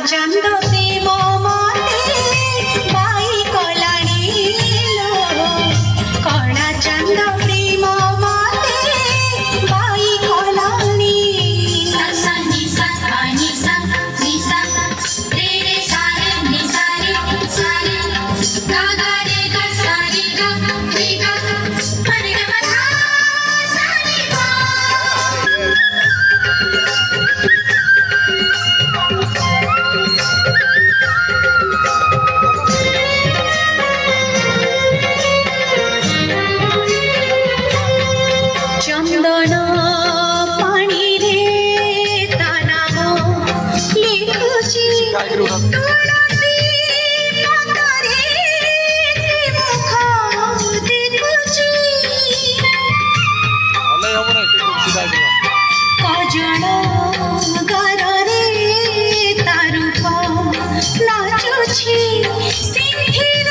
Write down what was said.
চান্দ প্রেম মতে বাই কলানি লো কণা চান্দ প্রেম মতে বাই কলানি सा नि सा नि सा रे रे सा रे नि सा रे गा गा रे गा सा रे गा रे गा मा रे गा मा धा सा रे गा চন্দন পানি রে তা নাম লিখুছি তুলসী পাতারে মুখ দেখুছি কজন গারে তা রূপ নাচুছি সিদ্ধির